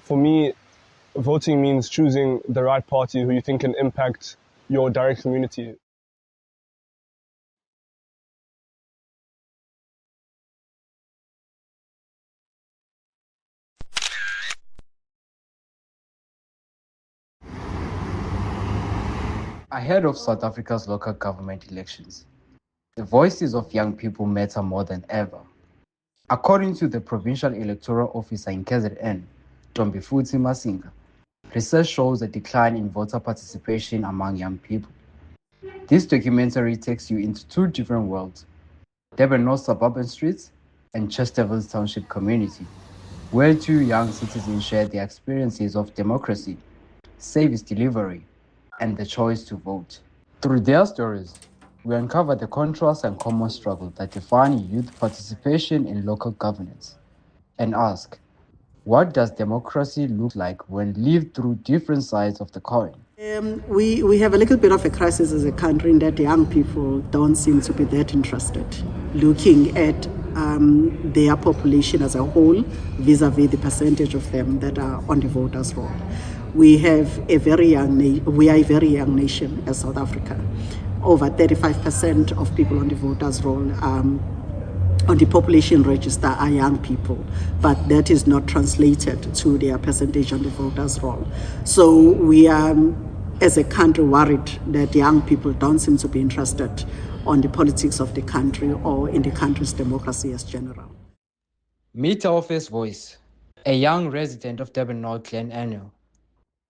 For me, voting means choosing the right party who you think can impact your direct community. Ahead of South Africa's local government elections, the voices of young people matter more than ever. According to the Provincial Electoral Officer in KZN, Tombifuthi Masinga, research shows a decline in voter participation among young people. This documentary takes you into two different worlds, Durban North suburban streets and Chesterville's township community, where two young citizens share their experiences of democracy, service delivery, and the choice to vote. Through their stories, we uncover the contrasts and common struggles that define youth participation in local governance and ask, what does democracy look like when lived through different sides of the coin? We have a little bit of a crisis as a country in that young people don't seem to be that interested looking at their population as a whole vis-a-vis the percentage of them that are on the voters' roll. We are a very young nation as South Africa. Over 35% of people on the voters' roll on the population register are young people, but that is not translated to their percentage on the voters' roll. So we are, as a country, worried that young people don't seem to be interested on the politics of the country or in the country's democracy as general. Meet our first voice, a young resident of Durban North, Glen Annual.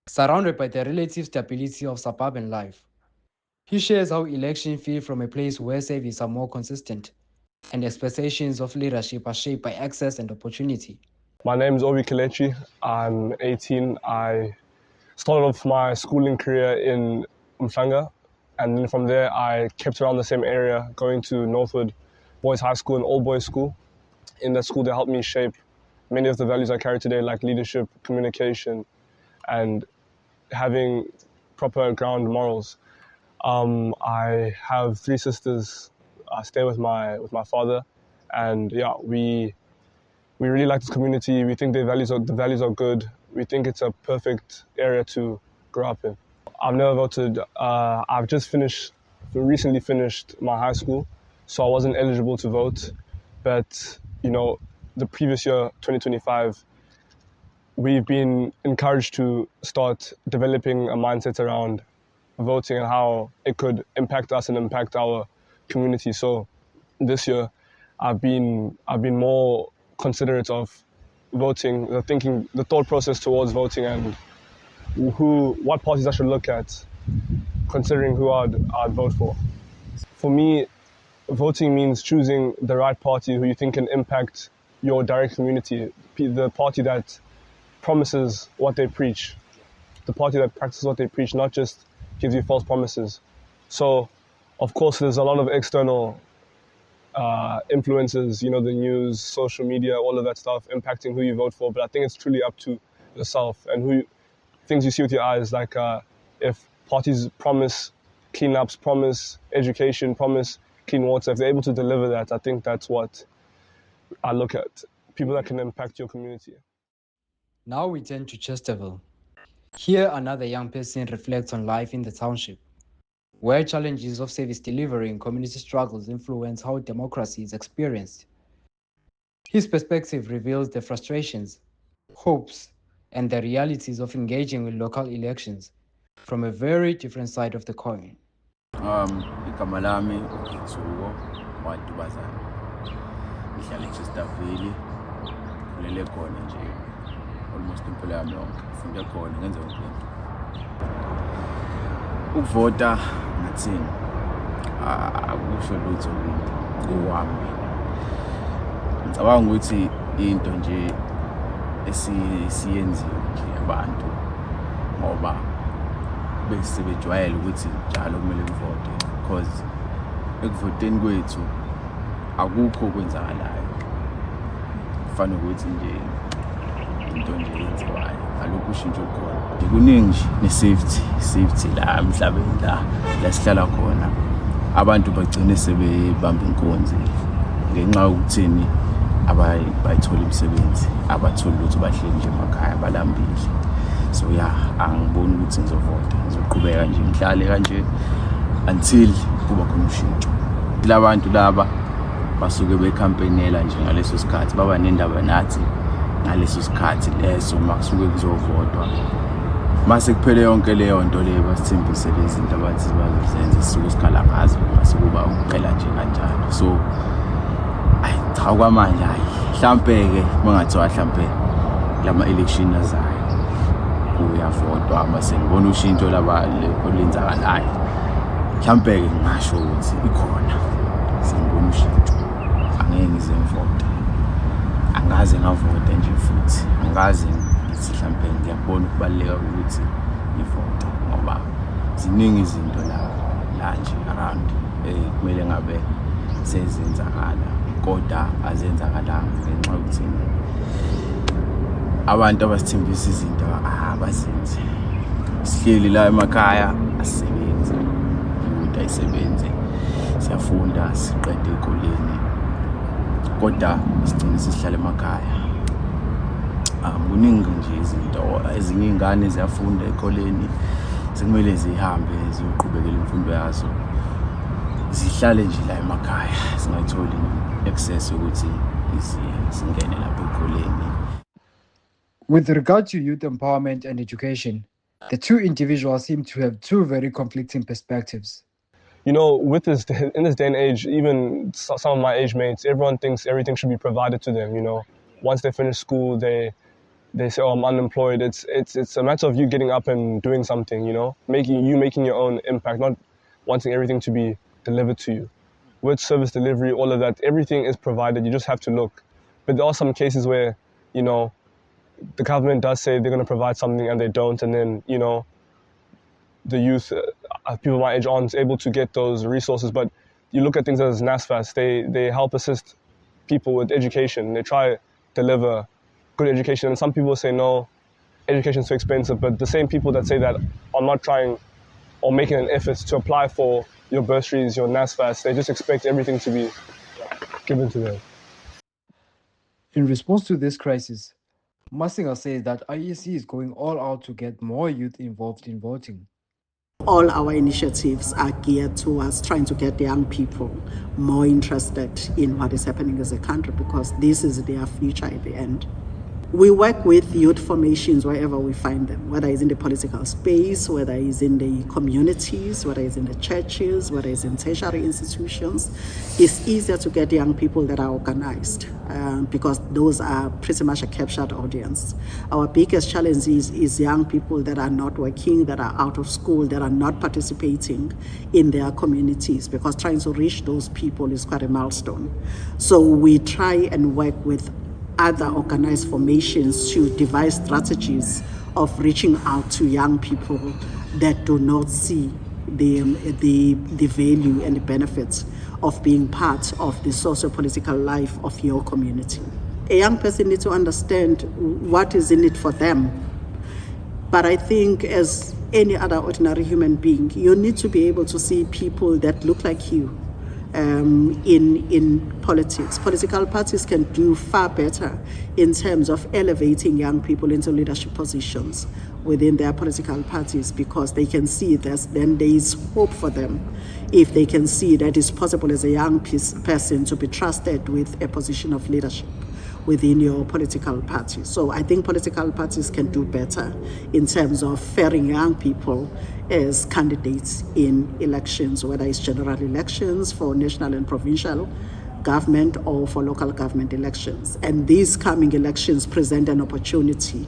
Surrounded by the relative stability of suburban life, he shares how elections feel from a place where services are more consistent and expectations of leadership are shaped by access and opportunity. My name is Obi Kelechi. I'm 18. I started off my schooling career in Umhlanga, and then from there I kept around the same area, going to Northwood Boys High School and All Boys School. In that school, they helped me shape many of the values I carry today, like leadership, communication, and having proper ground morals. I have three sisters. I stay with my father, and yeah, we really like this community. We think the values are good. We think it's a perfect area to grow up in. I've never voted. I've recently finished my high school, so I wasn't eligible to vote. But the previous year, 2025. We've been encouraged to start developing a mindset around voting and how it could impact us and impact our community. So this year, I've been more considerate of voting, the thought process towards voting, and what parties I should look at, considering who I'd vote for. For me, voting means choosing the right party who you think can impact your direct community, the party that promises what they preach, the party that practices what they preach, not just gives you false promises. So, of course, there's a lot of external influences, the news, social media, all of that stuff impacting who you vote for. But I think it's truly up to yourself and things you see with your eyes, like if parties promise cleanups, promise education, promise clean water, if they're able to deliver that, I think that's what I look at, people that can impact your community. Now we turn to Chesterville. Here, another young person reflects on life in the township, where challenges of service delivery and community struggles influence how democracy is experienced. His perspective reveals the frustrations, hopes, and the realities of engaging with local elections from a very different side of the coin. Igama lami Ngithuko Wadubazana. Ngihlala eChesterville, kulele khona nje almost impilo yami yonke. Funde khona ngenze yonke into. Ukuvota ngathini akusho lutho kuwami. Ngicabanga ukuthi into nje esiyenziwe nje abantu ngoba besebejwayele ukuthi njalo kumele uvote, because ekuvoteni kwethu akukho okwenzakalayo. Kufana ukuthi nje into nje yenziwayo, alokhu ushintsho khona. Kuningi nje ne-safety la emhlabeni la sihlala khona. Abantu bagcine sebebamba inkonzi ngenxa yokuthini bayithola imisebenzi, abatholi lutho, bahleli nje emakhaya balambile. So angiboni ukuthi ngizovota, ngizoqhubeka nje ngihlale kanje until kuba khona ushintsho. Labantu laba basuke bekhampenela nje ngaleso sikhathi, baba nendaba nathi ngaleso sikhathi leso makusuke kuzovotwa. Mase kuphele yonke leyo nto leyo basithembise lezi zinto abathi bazozenza, sisuke sikhala ngazo, mase kuba ukuphela nje kanjalo. So cha kwamanje mhlampe-ke mangathiwa mhlampe lama election azayo kuyavotwa, mase ngibona ushintsho laba olenzakalayo, mhlampe-ke ngingasho ukuthi ikhona sengibona ushintsho. Angeke ngize ngivota, angaze ngavota nje futhi, angaze ngithi mhlampe ngiyabona ukubaluleka ukuthi ngivote, ngoba ziningi izinto la nje around kumele ngabe sezenzakala kodwa azenzakalanga ngenxa yokuthi abantu abasithembisa izinto abazenzi. Sihleli la emakhaya asisebenzi, ukuthi ayisebenze, siyafunda, siqede ekoleni kodwa sigcine sihlala emakhaya. Kuningi nje izinto, ezinye iy'ngane ziyafunda ekoleni, sekumele zihambe ziyoqhubekela imfundo yazo, zihlale nje la emakhaya, zingayitholi access ukuthi zingene lapha ekoleni. With regard to youth empowerment and education, the two individuals seem to have two very conflicting perspectives. You know, in this day and age, even some of my age mates, everyone thinks everything should be provided to them. You know, once they finish school, they say, "Oh, I'm unemployed." It's a matter of you getting up and doing something. You know, making your own impact, not wanting everything to be delivered to you. With service delivery, all of that, everything is provided. You just have to look. But there are some cases where, you know, the government does say they're going to provide something and they don't, and then, you know, the youth, people my age aren't able to get those resources. But you look at things as NASFAS, they help assist people with education. They try to deliver good education. And some people say, no, education's too expensive. But the same people that say that are not trying or making an effort to apply for your bursaries, your NASFAS, they just expect everything to be given to them. In response to this crisis, Masinga says that IEC is going all out to get more youth involved in voting. All our initiatives are geared towards trying to get young people more interested in what is happening as a country, because this is their future at the end. We work with youth formations wherever we find them, whether it's in the political space, whether it's in the communities, whether it's in the churches, whether it's in tertiary institutions. It's easier to get young people that are organized because those are pretty much a captured audience. Our biggest challenge is young people that are not working, that are out of school, that are not participating in their communities, because trying to reach those people is quite a milestone. So we try and work with other organized formations to devise strategies of reaching out to young people that do not see the value and the benefits of being part of the socio-political life of your community. A young person needs to understand what is in it for them. But I think as any other ordinary human being, you need to be able to see people that look like you in politics. Political parties can do far better in terms of elevating young people into leadership positions within their political parties, because they can see that then there is hope for them if they can see that it's possible as a young person to be trusted with a position of leadership within your political party. So I think political parties can do better in terms of fairing young people as candidates in elections, whether it's general elections for national and provincial government or for local government elections. And these coming elections present an opportunity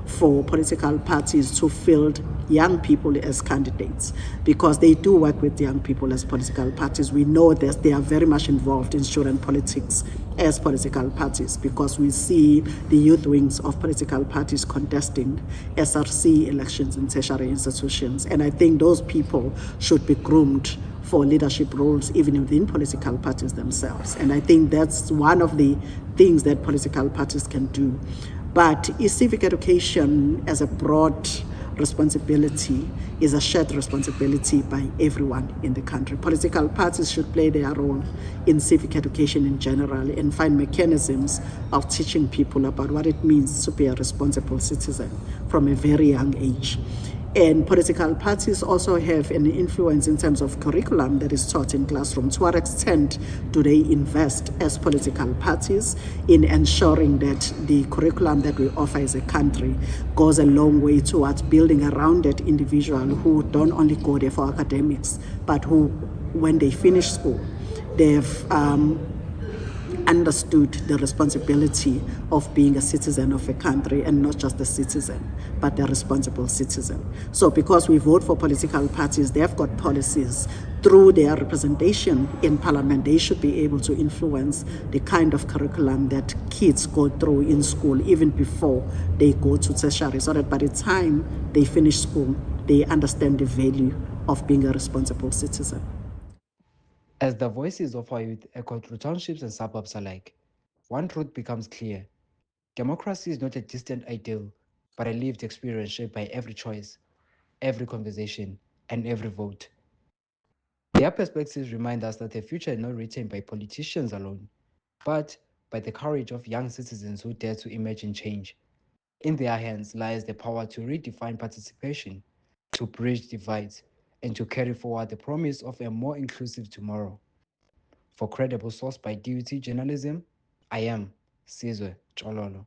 for political parties to field young people as candidates, because they do work with young people as political parties. We know that they are very much involved in student politics as political parties, because we see the youth wings of political parties contesting SRC elections in tertiary institutions. And I think those people should be groomed for leadership roles even within political parties themselves. And I think that's one of the things that political parties can do. But civic education as a broad responsibility is a shared responsibility by everyone in the country. Political parties should play their role in civic education in general and find mechanisms of teaching people about what it means to be a responsible citizen from a very young age. And political parties also have an influence in terms of curriculum that is taught in classrooms. To what extent do they invest as political parties in ensuring that the curriculum that we offer as a country goes a long way towards building a rounded individual who don't only go there for academics, but who, when they finish school, they've understood the responsibility of being a citizen of a country, and not just a citizen, but a responsible citizen. So because we vote for political parties, they've got policies. Through their representation in parliament, they should be able to influence the kind of curriculum that kids go through in school, even before they go to tertiary, so that by the time they finish school, they understand the value of being a responsible citizen. As the voices of our youth echo through townships and suburbs alike, one truth becomes clear. Democracy is not a distant ideal, but a lived experience shaped by every choice, every conversation, and every vote. Their perspectives remind us that the future is not written by politicians alone, but by the courage of young citizens who dare to imagine change. In their hands lies the power to redefine participation, to bridge divides, and to carry forward the promise of a more inclusive tomorrow. For Credible Source by DUT Journalism, I am Sizwe Chololo.